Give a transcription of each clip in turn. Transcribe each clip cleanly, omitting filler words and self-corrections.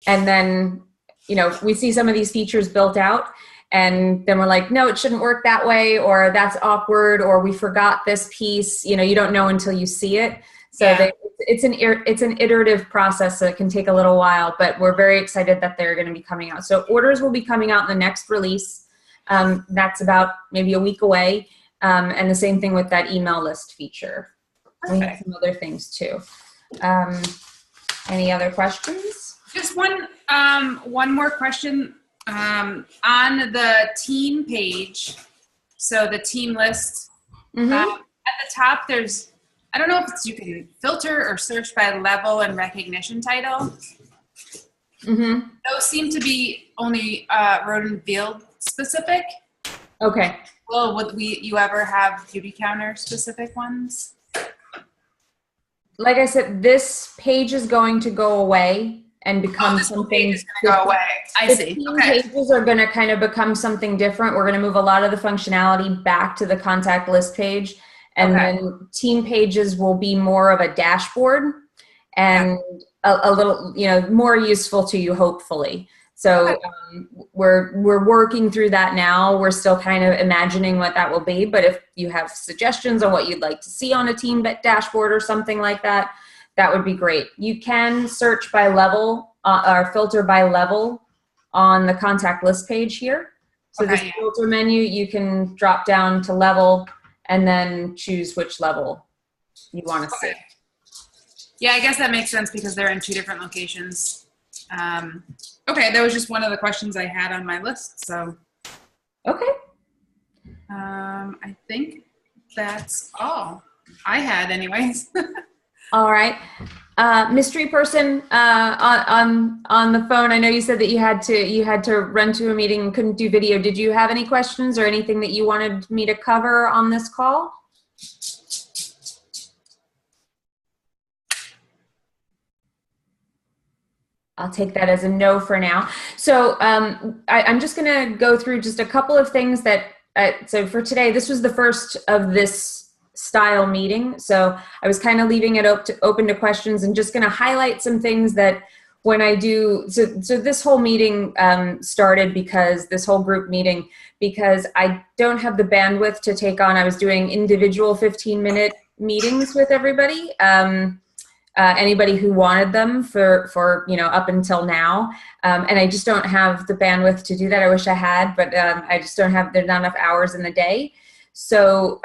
And then, we see some of these features built out, and then we're like, no, it shouldn't work that way, or that's awkward, or we forgot this piece. You don't know until you see it. So it's an iterative process, so it can take a little while, but we're very excited that they're going to be coming out. So orders will be coming out in the next release. That's about maybe a week away. And the same thing with that email list feature. We have some other things too. Any other questions? Just one more question. On the team page, so the team list, at the top, there's, I don't know if you can filter or search by level and recognition title. Those seem to be only road and field specific. Okay. Well, would you ever have beauty counter specific ones? Like I said, this page is going to go away and become something. Page is going to go away. I see. Team pages are going to kind of become something different. We're going to move a lot of the functionality back to the contact list page. And then team pages will be more of a dashboard and a little, more useful to you, hopefully. So we're working through that now. We're still kind of imagining what that will be. But if you have suggestions on what you'd like to see on a team dashboard or something like that, that would be great. You can search by level or filter by level on the contact list page here. So this filter menu, you can drop down to level and then choose which level you want to see. Yeah, I guess that makes sense because they're in two different locations. Okay, that was just one of the questions I had on my list. So, okay. I think that's all I had, anyways. All right, mystery person on the phone. I know you said that you had to run to a meeting and couldn't do video. Did you have any questions or anything that you wanted me to cover on this call? I'll take that as a no for now. So I'm just going to go through just a couple of things that. So for today, this was the first of this style meeting. So I was kind of leaving it open to questions and just going to highlight some things that when I do. So this whole meeting started because this whole group meeting, because I don't have the bandwidth to take on. I was doing individual 15-minute meetings with everybody. Anybody who wanted them for up until now, and I just don't have the bandwidth to do that. I wish I had, but I just don't have. There's not enough hours in the day, so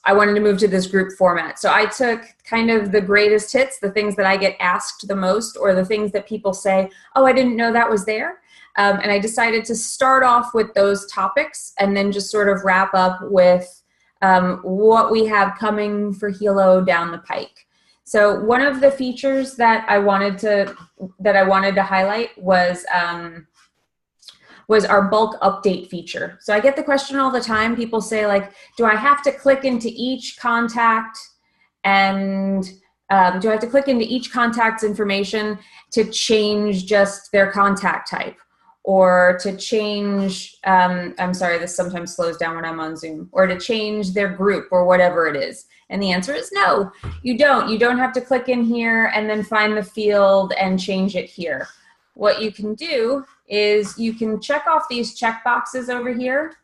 I wanted to move to this group format. So I took kind of the greatest hits, the things that I get asked the most, or the things that people say, "Oh, I didn't know that was there," and I decided to start off with those topics and then just sort of wrap up with what we have coming for Hilo down the pike. So one of the features that I wanted to highlight was our bulk update feature. So I get the question all the time. People say, like, do I have to click into each contact and do I have to click into each contact's information to change just their contact type, or to change, I'm sorry, this sometimes slows down when I'm on Zoom, or to change their group or whatever it is? And the answer is no, you don't. You don't have to click in here and then find the field and change it here. What you can do is you can check off these check boxes over here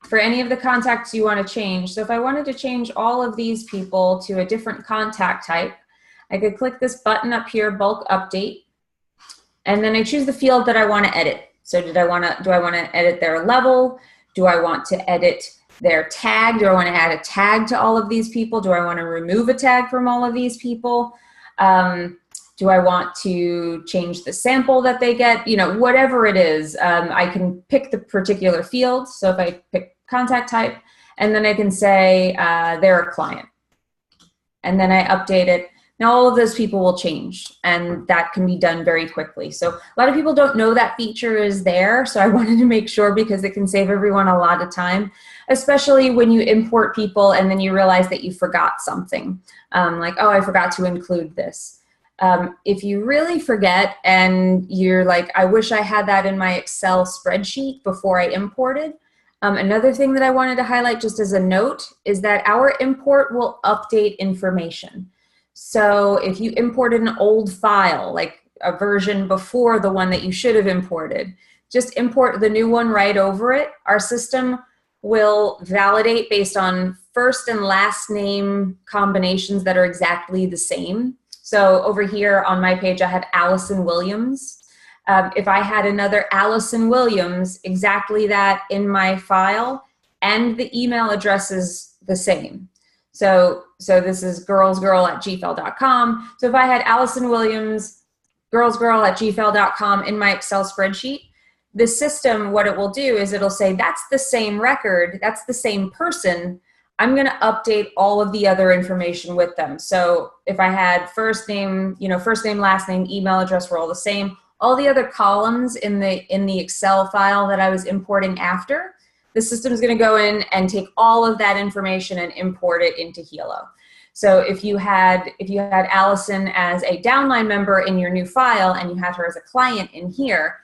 for any of the contacts you want to change. So if I wanted to change all of these people to a different contact type, I could click this button up here, bulk update, and then I choose the field that I want to edit. So do I want to edit their level? Do I want to edit their tag? Do I want to add a tag to all of these people? Do I want to remove a tag from all of these people? Do I want to change the sample that they get? Whatever it is, I can pick the particular field. So if I pick contact type, and then I can say they're a client. And then I update it. Now all of those people will change, and that can be done very quickly. So a lot of people don't know that feature is there, so I wanted to make sure, because it can save everyone a lot of time, especially when you import people and then you realize that you forgot something. Like, oh, I forgot to include this. If you really forget and you're like, I wish I had that in my Excel spreadsheet before I imported, another thing that I wanted to highlight just as a note is that our import will update information. So if you imported an old file, like a version before the one that you should have imported, just import the new one right over it. Our system will validate based on first and last name combinations that are exactly the same. So over here on my page, I have Allison Williams. If I had another Allison Williams, exactly that in my file, and the email address is the same. So this is girlsgirl@gmail.com. So if I had Allison Williams, girlsgirl@gmail.com in my Excel spreadsheet, the system, what it will do is it'll say, that's the same record, that's the same person. I'm going to update all of the other information with them. So if I had first name, last name, email address were all the same. All the other columns in the Excel file that I was importing after, the system is going to go in and take all of that information and import it into Hilo. So if you had Allison as a downline member in your new file and you had her as a client in here,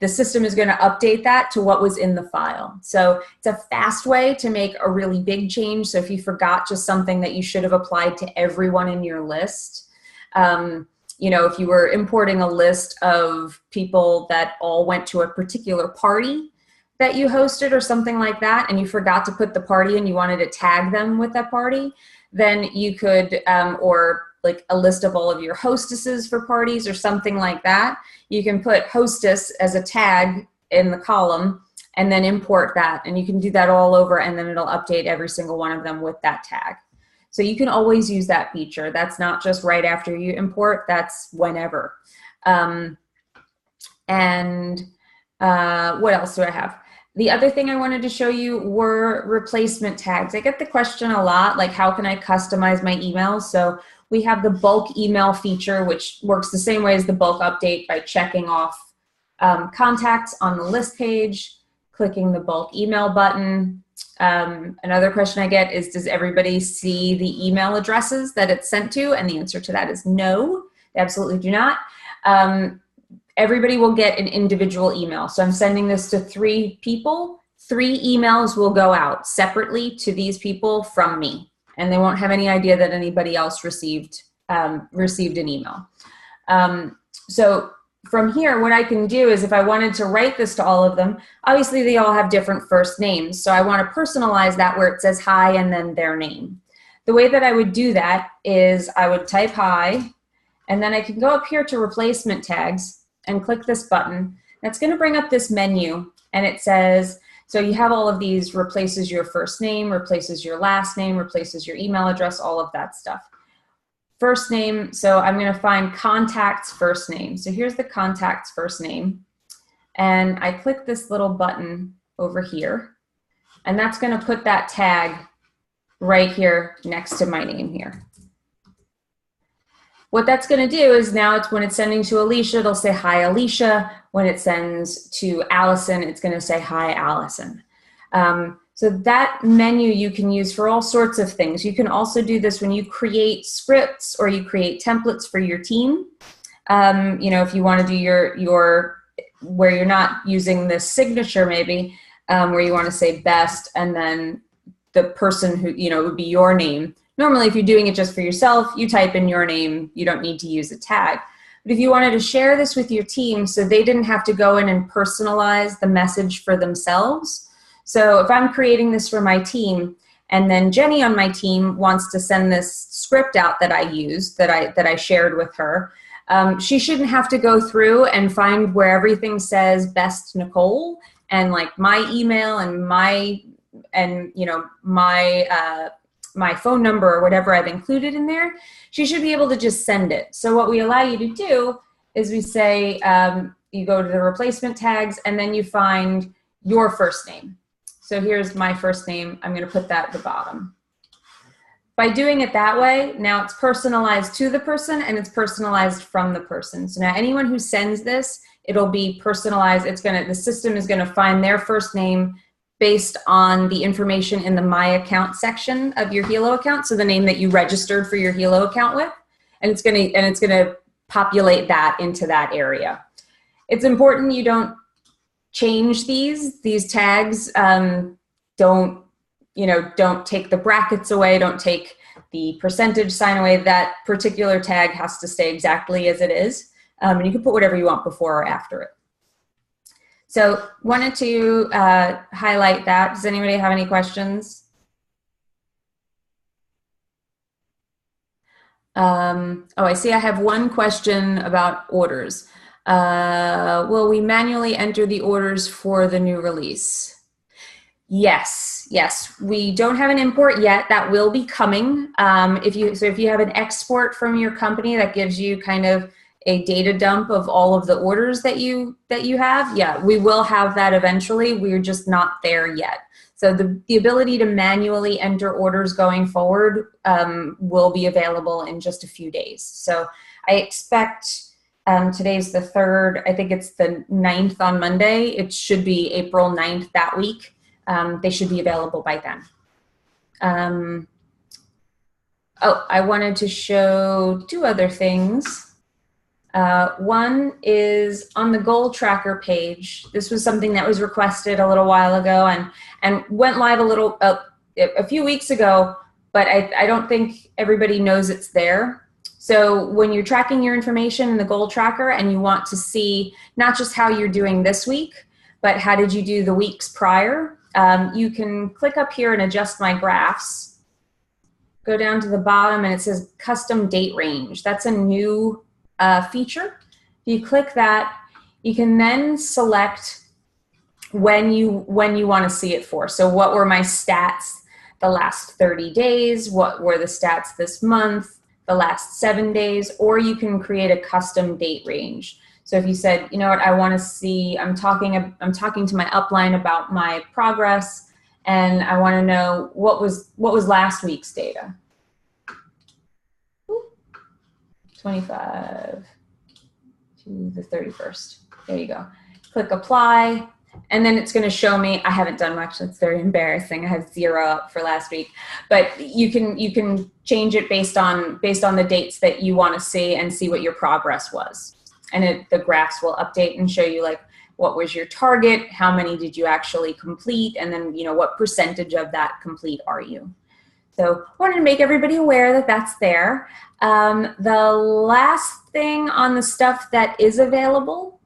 the system is going to update that to what was in the file. So it's a fast way to make a really big change. So if you forgot just something that you should have applied to everyone in your list, if you were importing a list of people that all went to a particular party that you hosted or something like that, and you forgot to put the party and you wanted to tag them with that party, then you could, or like a list of all of your hostesses for parties or something like that. You can put hostess as a tag in the column and then import that. And you can do that all over, and then it'll update every single one of them with that tag. So you can always use that feature. That's not just right after you import, that's whenever. What else do I have? The other thing I wanted to show you were replacement tags. I get the question a lot, like how can I customize my emails? So we have the bulk email feature, which works the same way as the bulk update by checking off contacts on the list page, clicking the bulk email button. Another question I get is, does everybody see the email addresses that it's sent to? And the answer to that is no, they absolutely do not. Everybody will get an individual email. So I'm sending this to 3 people. 3 emails will go out separately to these people from me, and they won't have any idea that anybody else received an email. So from here, what I can do is if I wanted to write this to all of them, obviously they all have different first names. So I want to personalize that where it says hi and then their name. The way that I would do that is I would type hi, and then I can go up here to replacement tags and click this button. That's going to bring up this menu, and it says, so you have all of these, replaces your first name, replaces your last name, replaces your email address, all of that stuff. First name, so I'm going to find contact's first name. So here's the contact's first name, and I click this little button over here, and that's going to put that tag right here next to my name here. What that's going to do is now when it's sending to Alicia, it'll say hi Alicia. When it sends to Allison, it's going to say hi Allison. So that menu you can use for all sorts of things. You can also do this when you create scripts or you create templates for your team. If you want to do your where you're not using this signature maybe, where you want to say best and then the person who, would be your name. Normally, if you're doing it just for yourself, you type in your name. You don't need to use a tag. But if you wanted to share this with your team so they didn't have to go in and personalize the message for themselves. So if I'm creating this for my team and then Jenny on my team wants to send this script out that I used, that I shared with her, she shouldn't have to go through and find where everything says best Nicole and like my email and my phone number or whatever I've included in there. She should be able to just send it. So what we allow you to do is we say, you go to the replacement tags and then you find your first name. So here's my first name. I'm going to put that at the bottom. By doing it that way, now it's personalized to the person and it's personalized from the person. So now anyone who sends this, it'll be personalized. The system is going to find their first name based on the information in the My Account section of your Hilo account, so the name that you registered for your Hilo account with, and it's gonna populate that into that area. It's important you don't change these tags. Don't take the brackets away. Don't take the percentage sign away. That particular tag has to stay exactly as it is. And you can put whatever you want before or after it. So wanted to highlight that. Does anybody have any questions? Oh, I see I have one question about orders. Will we manually enter the orders for the new release? Yes, we don't have an import yet. That will be coming. If you have an export from your company that gives you kind of a data dump of all of the orders that you have, yeah, we will have that eventually. We're just not there yet. So the ability to manually enter orders going forward will be available in just a few days. So I expect today's the 3rd. I think it's the 9th on Monday. It should be April 9th that week. They should be available by then. Oh, I wanted to show 2 other things. One is on the goal tracker page. This was something that was requested a little while ago and went live a few weeks ago, but I don't think everybody knows it's there. So when you're tracking your information in the goal tracker and you want to see not just how you're doing this week, but how did you do the weeks prior, you can click up here and adjust my graphs. Go down to the bottom and it says custom date range. That's a new feature. If you click that, you can then select when you want to see it for. So what were my stats the last 30 days? What were the stats this month? The last 7 days? Or you can create a custom date range. So if you said, you know what, I want to see, I'm talking to my upline about my progress, and I want to know what was last week's data. 25 to the 31st. There you go. Click apply, and then it's going to show me. I haven't done much. That's very embarrassing. I have 0 up for last week, but you can change it based on the dates that you want to see and see what your progress was. And the graphs will update and show you like what was your target, how many did you actually complete, and then what percentage of that complete are you. So I wanted to make everybody aware that that's there. The last thing on the stuff that is available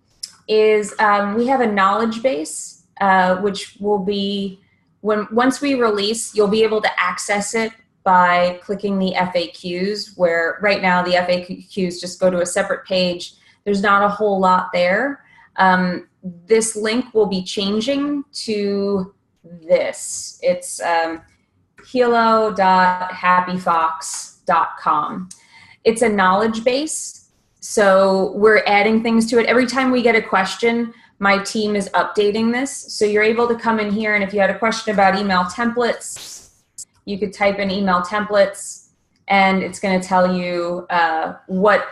is we have a knowledge base, which will be, once we release, you'll be able to access it by clicking the FAQs, where right now the FAQs just go to a separate page. There's not a whole lot there. This link will be changing to this. It's hilo.happyfox.com. It's a knowledge base, so we're adding things to it. Every time we get a question, my team is updating this. So you're able to come in here, and if you had a question about email templates, you could type in email templates, and it's going to tell you what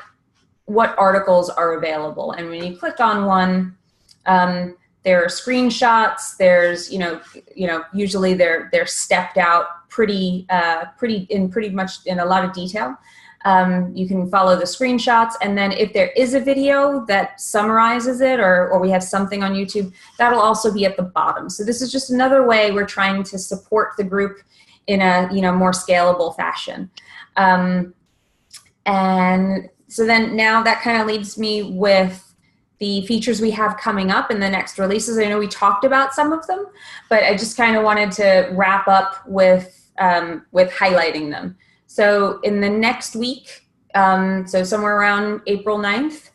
articles are available. And when you click on one, there are screenshots. There's usually they're stepped out pretty much in a lot of detail. You can follow the screenshots, and then if there is a video that summarizes it, or we have something on YouTube, that'll also be at the bottom. So this is just another way we're trying to support the group in a more scalable fashion. And so then now that kind of leaves me with the features we have coming up in the next releases. I know we talked about some of them, but I just kind of wanted to wrap up with highlighting them. So in the next week, so somewhere around April 9th,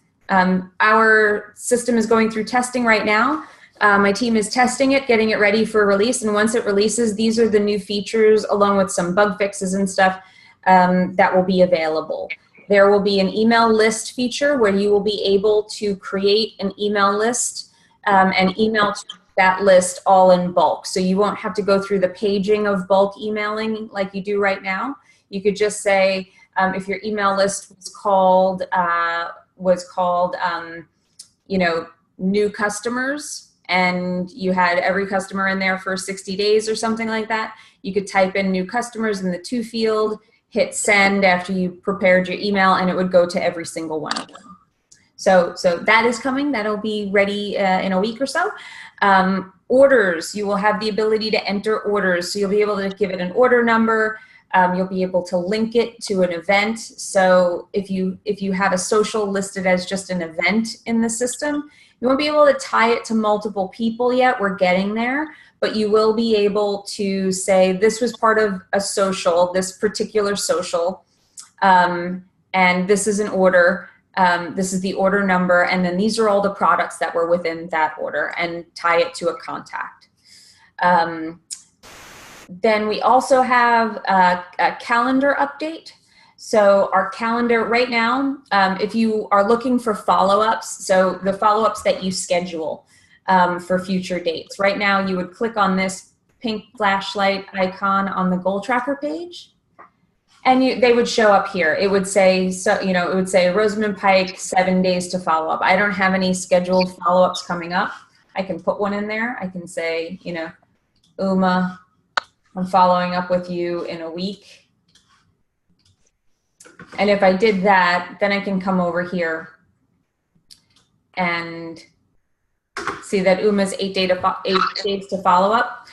our system is going through testing right now. My team is testing it, getting it ready for release, and once it releases, these are the new features along with some bug fixes and stuff that will be available. There will be an email list feature where you will be able to create an email list and email that list all in bulk. So you won't have to go through the paging of bulk emailing like you do right now. You could just say, if your email list was called new customers, and you had every customer in there for 60 days or something like that, you could type in new customers in the to field, hit send after you prepared your email, and it would go to every single one of them. So that is coming. That'll be ready in a week or so. Orders, you will have the ability to enter orders. So you'll be able to give it an order number, You'll be able to link it to an event. So if you have a social listed as just an event in the system, you won't be able to tie it to multiple people yet. We're getting there, but you will be able to say this was part of a social, this particular social, and this is an order. This is the order number, and then these are all the products that were within that order, and tie it to a contact. Then we also have a calendar update. So our calendar right now, if you are looking for follow-ups, so the follow-ups that you schedule for future dates, right now you would click on this pink flashlight icon on the goal tracker page, and they would show up here. It would say, so it would say Rosamond Pike, 7 days to follow up. I don't have any scheduled follow-ups coming up. I can put one in there. I can say, Uma, I'm following up with you in a week. And if I did that, then I can come over here and see that Uma's 8 days to follow up.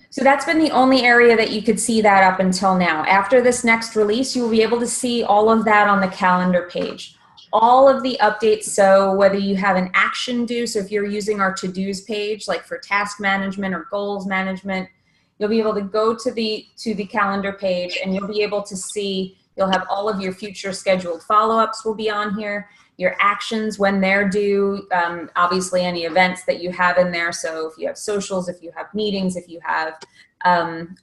So that's been the only area that you could see that up until now. After this next release, you will be able to see all of that on the calendar page. All of the updates, so whether you have an action due, so if you're using our to-dos page, like for task management or goals management, you'll be able to go to the calendar page, and you'll be able to see, you'll have all of your future scheduled follow-ups will be on here, your actions when they're due, obviously any events that you have in there. So if you have socials, if you have meetings, if you have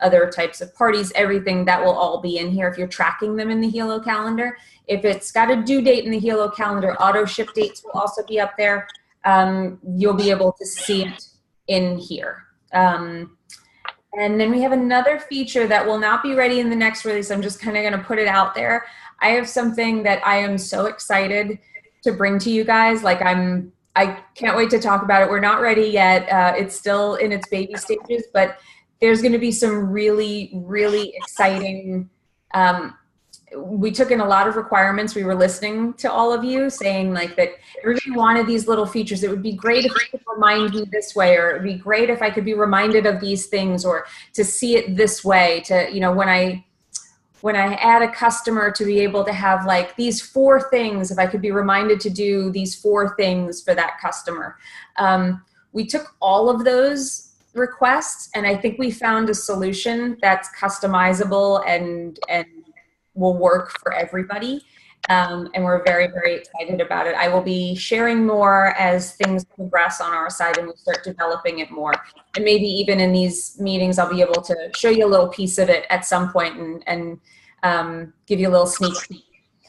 other types of parties, everything that will all be in here if you're tracking them in the Hilo calendar. If it's got a due date in the Hilo calendar, auto ship dates will also be up there. You'll be able to see it in here. And then we have another feature that will not be ready in the next release. I'm just kind of going to put it out there. I have something that I am so excited to bring to you guys. Like I can't wait to talk about it. We're not ready yet. It's still in its baby stages, but there's going to be some really, really exciting, we took in a lot of requirements. We were listening to all of you saying like that everybody wanted these little features. It would be great if you could remind me this way, or it'd be great if I could be reminded of these things, or to see it this way, to, when I add a customer, to be able to have like these 4 things, if I could be reminded to do these 4 things for that customer. We took all of those requests, and I think we found a solution that's customizable and will work for everybody. And we're very, very excited about it. I will be sharing more as things progress on our side and we start developing it more. And maybe even in these meetings, I'll be able to show you a little piece of it at some point and give you a little sneak peek.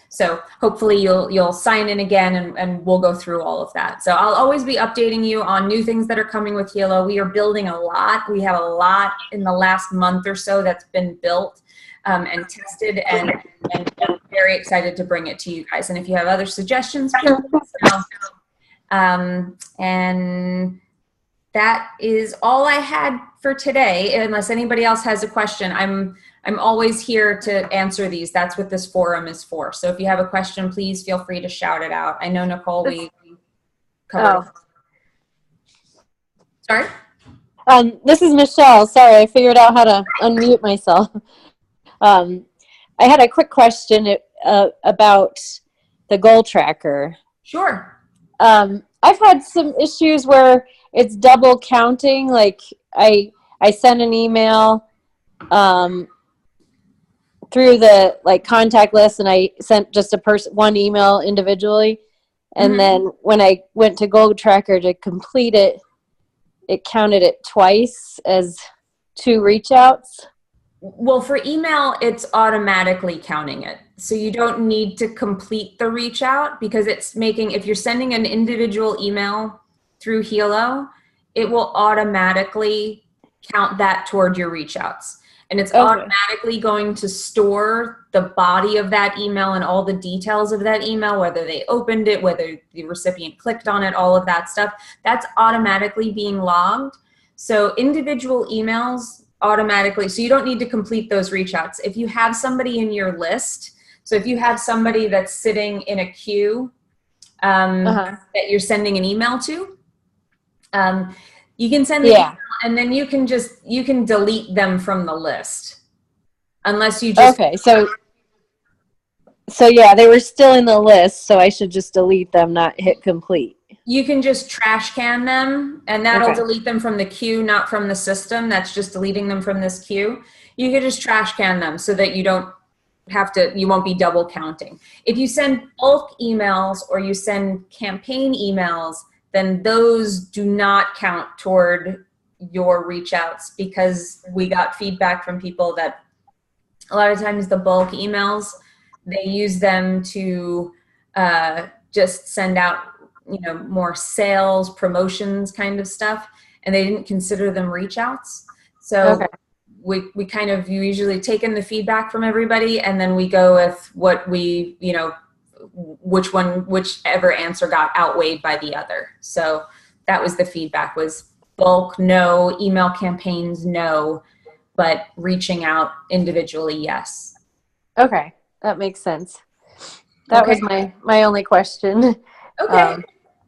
So hopefully you'll sign in again and we'll go through all of that. So I'll always be updating you on new things that are coming with Hilo. We are building a lot. We have a lot in the last month or so that's been built and tested, and I'm very excited to bring it to you guys. And if you have other suggestions, please let us know. And that is all I had for today. Unless anybody else has a question, I'm always here to answer these. That's what this forum is for. So if you have a question, please feel free to shout it out. I know, Nicole, we covered it. Sorry? This is Michelle. Sorry, I figured out how to unmute myself. I had a quick question about the goal tracker. Sure. I've had some issues where it's double counting. Like I sent an email through the contact list, and I sent just one email individually, and then when I went to goal tracker to complete it, it counted it twice as 2 reach outs. Well, for email, it's automatically counting it. So you don't need to complete the reach out, because it's making, if you're sending an individual email through Hilo, it will automatically count that toward your reach outs. And it's automatically going to store the body of that email and all the details of that email, whether they opened it, whether the recipient clicked on it, all of that stuff. That's automatically being logged. So individual emails automatically, so you don't need to complete those reach outs. If you have somebody in your list, so if you have somebody that's sitting in a queue that you're sending an email to, you can send the email, and then you can delete them from the list. unless you just Okay, so yeah, they were still in the list, so I should just delete them, not hit complete. You can just trash can them, and that'll Okay. delete them from the queue, not from the system. That's just deleting them from this queue. You could just trash can them so that you don't have to, you won't be double counting. If you send bulk emails or you send campaign emails, then those do not count toward your reach outs, because we got feedback from people that a lot of times the bulk emails, they use them to just send out, more sales, promotions kind of stuff, and they didn't consider them reach outs. So Okay. we kind of, you usually take in the feedback from everybody, and then we go with what we, whichever answer got outweighed by the other. So that was the feedback, was bulk, no, email campaigns, no, but reaching out individually, yes. Okay, that makes sense. That Okay. was my only question. Okay.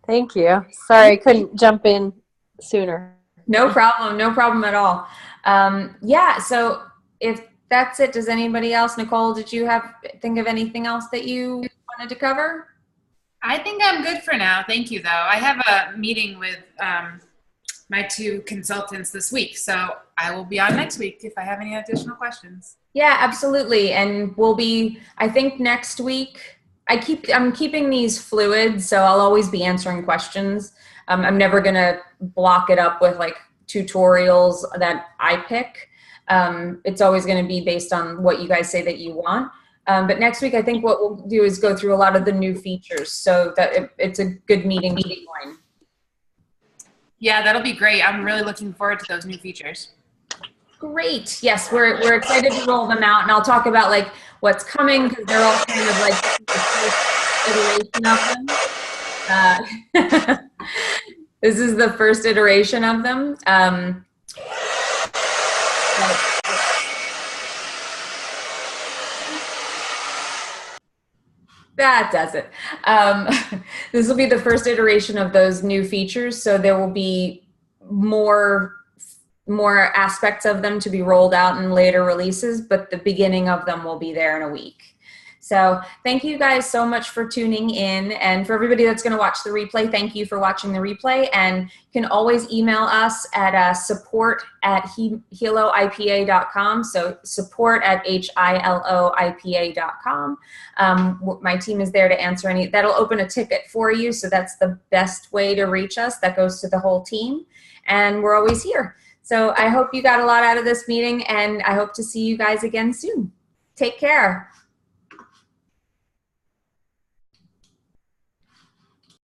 Thank you. Sorry I couldn't jump in sooner. No problem at all. Yeah, so if that's it, does anybody else, Nicole, did you think of anything else that you wanted to cover? I think I'm good for now. Thank you, though. I have a meeting with my 2 consultants this week, so I will be on next week if I have any additional questions. Yeah, absolutely. And I think next week, I'm keeping these fluid, so I'll always be answering questions. I'm never going to block it up with like tutorials that I pick. It's always going to be based on what you guys say that you want. But next week, I think what we'll do is go through a lot of the new features, so that it's a good meeting to join. Yeah, that'll be great. I'm really looking forward to those new features. Great. Yes, we're excited to roll them out, and I'll talk about like what's coming, because they're all kind of like the first iteration of them. This is the first iteration of them. That does it. This will be the first iteration of those new features, so there will be more aspects of them to be rolled out in later releases, but the beginning of them will be there in a week. So thank you guys so much for tuning in, and for everybody that's going to watch the replay, thank you for watching the replay. And you can always email us at support@hiloipa.com. So support@hiloipa.com. My team is there to answer any. That'll open a ticket for you, so that's the best way to reach us. That goes to the whole team, and we're always here. So I hope you got a lot out of this meeting, and I hope to see you guys again soon. Take care.